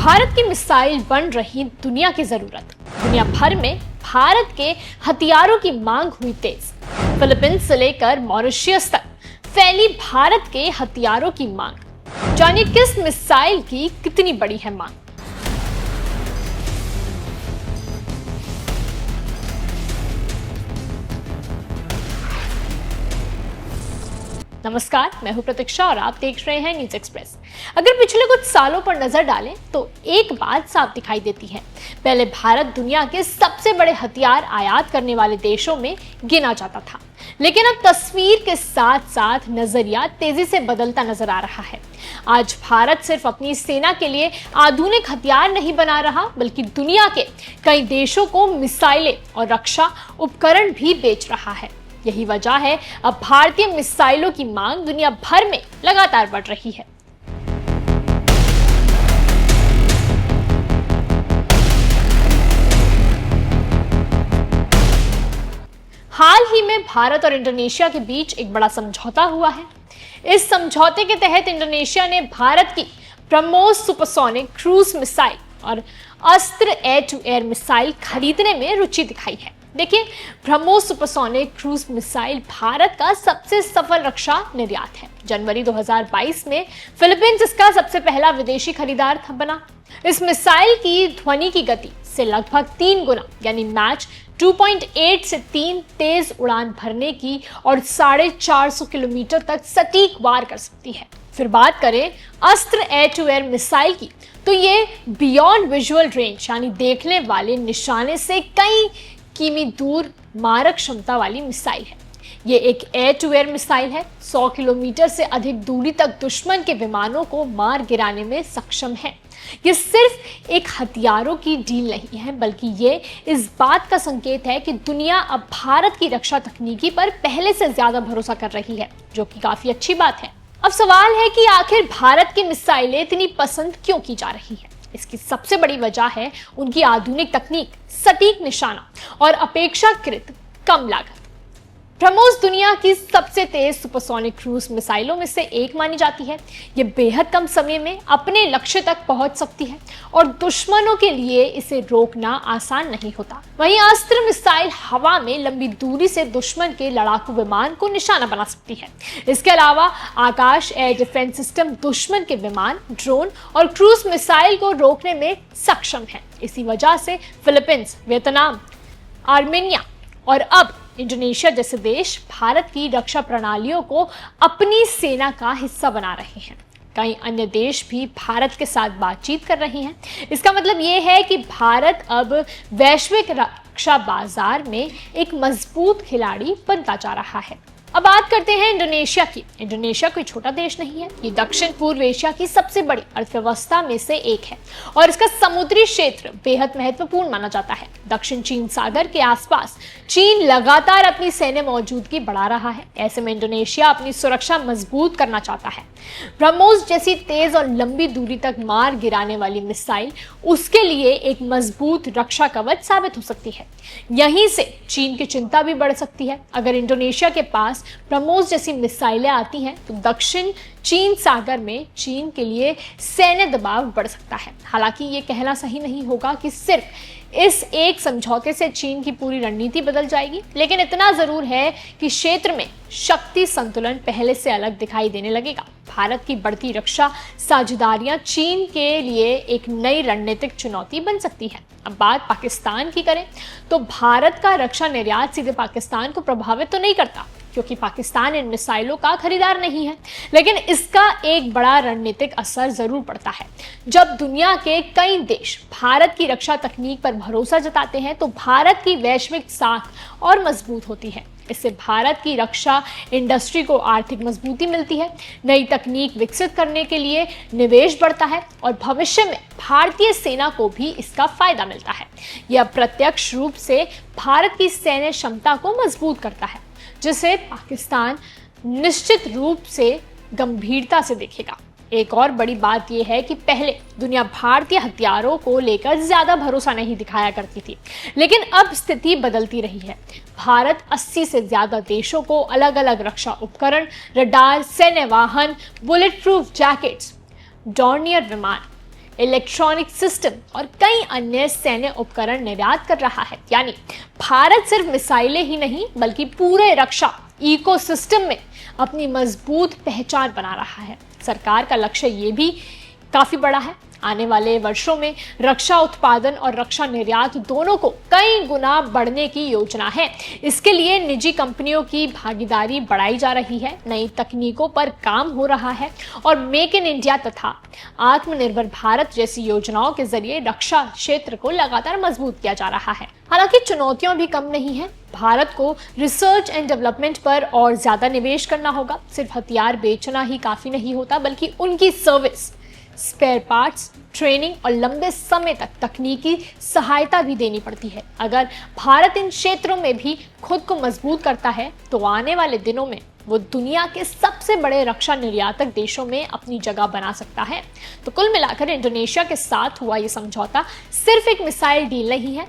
भारत की मिसाइल बन रही दुनिया की जरूरत। दुनिया भर में भारत के हथियारों की मांग हुई तेज। फिलीपींस से लेकर मॉरिशस तक फैली भारत के हथियारों की मांग। जानिए किस मिसाइल की कितनी बड़ी है मांग। नमस्कार, मैं हूं प्रतीक्षा और आप देख रहे हैं न्यूज एक्सप्रेस। अगर पिछले कुछ सालों पर नजर डालें तो एक बात साफ दिखाई देती है। पहले भारत दुनिया के सबसे बड़े हथियार आयात करने वाले देशों में गिना जाता था, लेकिन अब तस्वीर के साथ साथ नजरिया तेजी से बदलता नजर आ रहा है। आज भारत सिर्फ अपनी सेना के लिए आधुनिक हथियार नहीं बना रहा, बल्कि दुनिया के कई देशों को मिसाइलें और रक्षा उपकरण भी बेच रहा है। यही वजह है अब भारतीय मिसाइलों की मांग दुनिया भर में लगातार बढ़ रही है। हाल ही में भारत और इंडोनेशिया के बीच एक बड़ा समझौता हुआ है। इस समझौते के तहत इंडोनेशिया ने भारत की ब्रह्मोस सुपरसोनिक क्रूज मिसाइल और अस्त्र एयर टू एयर मिसाइल खरीदने में रुचि दिखाई है। देखिए, BrahMos supersonic cruise missile Bharat का सबसे सफल रक्षा निर्यात है। जनवरी 2022 में फिलीपींस इसका सबसे पहला विदेशी खरीदार बना। इस मिसाइल की ध्वनि की गति से लगभग 3 गुना यानी मैच 2.8 से 3 तेज उड़ान भरने की और 450 किलोमीटर तक सटीक वार कर सकती है। फिर बात करें अस्त्र एयर टू एयर मिसाइल की, तो ये बियॉन्ड विजुअल रेंज यानी देखने वाले निशाने से कई किमी दूर मारक क्षमता वाली मिसाइल है। ये एक एयर टू एयर मिसाइल है। 100 किलोमीटर से अधिक दूरी तक दुश्मन के विमानों को मार गिराने में सक्षम है। ये सिर्फ एक हथियारों की डील नहीं है, बल्कि ये इस बात का संकेत है कि दुनिया अब भारत की रक्षा तकनीकी पर पहले से ज्यादा भरोसा कर रही है, जो कि काफी अच्छी बात है। अब सवाल है कि आखिर भारत की मिसाइलें इतनी पसंद क्यों की जा रही है। इसकी सबसे बड़ी वजह है उनकी आधुनिक तकनीक, सटीक निशाना और अपेक्षाकृत कम लागत। ब्रह्मोस दुनिया की सबसे तेज सुपरसोनिक क्रूज मिसाइलों में से एक मानी जाती है। ये बेहद कम समय में अपने लक्ष्य तक पहुंच सकती है और दुश्मनों के लिए इसे रोकना आसान नहीं होता। वहीं अस्त्र मिसाइल हवा में लंबी दूरी से दुश्मन के लड़ाकू विमान को निशाना बना सकती है। इसके अलावा आकाश एयर डिफेंस सिस्टम दुश्मन के विमान, ड्रोन और क्रूज मिसाइल को रोकने में सक्षम है। इसी वजह से फिलीपींस, वियतनाम, आर्मेनिया और अब इंडोनेशिया जैसे देश भारत की रक्षा प्रणालियों को अपनी सेना का हिस्सा बना रहे हैं। कई अन्य देश भी भारत के साथ बातचीत कर रहे हैं। इसका मतलब ये है कि भारत अब वैश्विक रक्षा बाजार में एक मजबूत खिलाड़ी बनता जा रहा है। अब बात करते हैं इंडोनेशिया की। इंडोनेशिया कोई छोटा देश नहीं है। ये दक्षिण पूर्व एशिया की सबसे बड़ी अर्थव्यवस्था में से एक है और इसका समुद्री क्षेत्र बेहद महत्वपूर्ण माना जाता है। दक्षिण चीन सागर के आसपास चीन लगातार अपनी सैन्य मौजूदगी बढ़ा रहा है। ऐसे में इंडोनेशिया अपनी सुरक्षा मजबूत करना चाहता है। ब्रह्मोस जैसी तेज और लंबी दूरी तक मार गिराने वाली मिसाइल उसके लिए एक मजबूत रक्षा कवच साबित हो सकती है। यहीं से चीन की चिंता भी बढ़ सकती है। अगर इंडोनेशिया के पास ब्रह्मोस जैसी मिसाइलें आती हैं तो दक्षिण चीन सागर में चीन के लिए सैन्य दबाव बढ़ सकता है। हालांकि ये कहना सही नहीं होगा कि सिर्फ इस एक समझौते से चीन की पूरी रणनीति बदल जाएगी, लेकिन इतना जरूर है कि क्षेत्र में शक्ति संतुलन पहले से अलग दिखाई देने लगेगा। भारत की बढ़ती रक्षा साझेदारियां चीन के लिए एक नई रणनीतिक चुनौती बन सकती है। अब बात पाकिस्तान की करें तो भारत का रक्षा निर्यात सीधे पाकिस्तान को प्रभावित तो नहीं करता, क्योंकि पाकिस्तान इन मिसाइलों का खरीदार नहीं है, लेकिन इसका एक बड़ा रणनीतिक असर जरूर पड़ता है। जब दुनिया के कई देश भारत की रक्षा तकनीक पर भरोसा जताते हैं तो भारत की वैश्विक साख और मजबूत होती है। इससे भारत की रक्षा इंडस्ट्री को आर्थिक मजबूती मिलती है, नई तकनीक विकसित करने के लिए निवेश बढ़ता है और भविष्य में भारतीय सेना को भी इसका फायदा मिलता है। यह अप्रत्यक्ष रूप से भारत की सैन्य क्षमता को मजबूत करता है, जिसे पाकिस्तान निश्चित रूप से गंभीरता से देखेगा। एक और बड़ी बात यह है कि पहले दुनिया भारतीय हथियारों को लेकर ज्यादा भरोसा नहीं दिखाया करती थी, लेकिन अब स्थिति बदलती रही है। भारत 80 से ज्यादा देशों को अलग अलग रक्षा उपकरण, रडार, सैन्य वाहन, बुलेट प्रूफ जैकेट्स, डॉर्नियर विमान, इलेक्ट्रॉनिक सिस्टम और कई अन्य सैन्य उपकरण निर्यात कर रहा है। यानी भारत सिर्फ मिसाइलें ही नहीं बल्कि पूरे रक्षा इकोसिस्टम में अपनी मजबूत पहचान बना रहा है। सरकार का लक्ष्य ये भी काफी बड़ा है। आने वाले वर्षों में रक्षा उत्पादन और रक्षा निर्यात दोनों को कई गुना बढ़ने की योजना है। इसके लिए निजी कंपनियों की भागीदारी बढ़ाई जा रही है, नई तकनीकों पर काम हो रहा है और मेक इन इंडिया तथा आत्मनिर्भर भारत जैसी योजनाओं के जरिए रक्षा क्षेत्र को लगातार मजबूत किया जा रहा है। हालांकि चुनौतियां भी कम नहीं है। भारत को रिसर्च एंड डेवलपमेंट पर और ज्यादा निवेश करना होगा। सिर्फ हथियार बेचना ही काफी नहीं होता बल्कि उनकी सर्विस, स्पेयर पार्ट्स, ट्रेनिंग और लंबे समय तक तकनीकी सहायता भी देनी पड़ती है। अगर भारत इन क्षेत्रों में भी खुद को मजबूत करता है तो आने वाले दिनों में वो दुनिया के सबसे बड़े रक्षा निर्यातक देशों में अपनी जगह बना सकता है। तो कुल मिलाकर इंडोनेशिया के साथ हुआ ये समझौता सिर्फ एक मिसाइल डील नहीं है,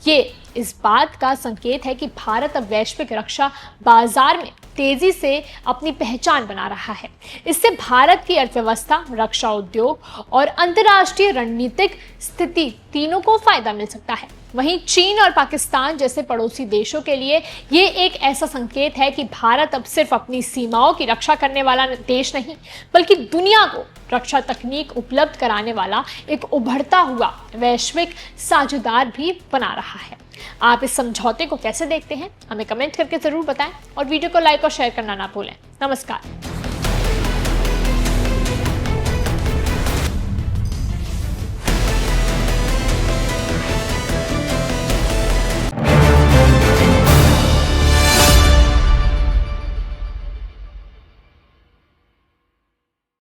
ये इस बात का संकेत है कि भारत अब वैश्विक रक्षा बाजार में तेजी से अपनी पहचान बना रहा है। इससे भारत की अर्थव्यवस्था, रक्षा उद्योग और अंतर्राष्ट्रीय रणनीतिक स्थिति तीनों को फायदा मिल सकता है। वहीं चीन और पाकिस्तान जैसे पड़ोसी देशों के लिए ये एक ऐसा संकेत है कि भारत अब सिर्फ अपनी सीमाओं की रक्षा करने वाला देश नहीं बल्कि दुनिया को रक्षा तकनीक उपलब्ध कराने वाला एक उभरता हुआ वैश्विक साझेदार भी बना रहा है। आप इस समझौते को कैसे देखते हैं, हमें कमेंट करके जरूर बताएं और वीडियो को लाइक और शेयर करना ना भूलें। नमस्कार।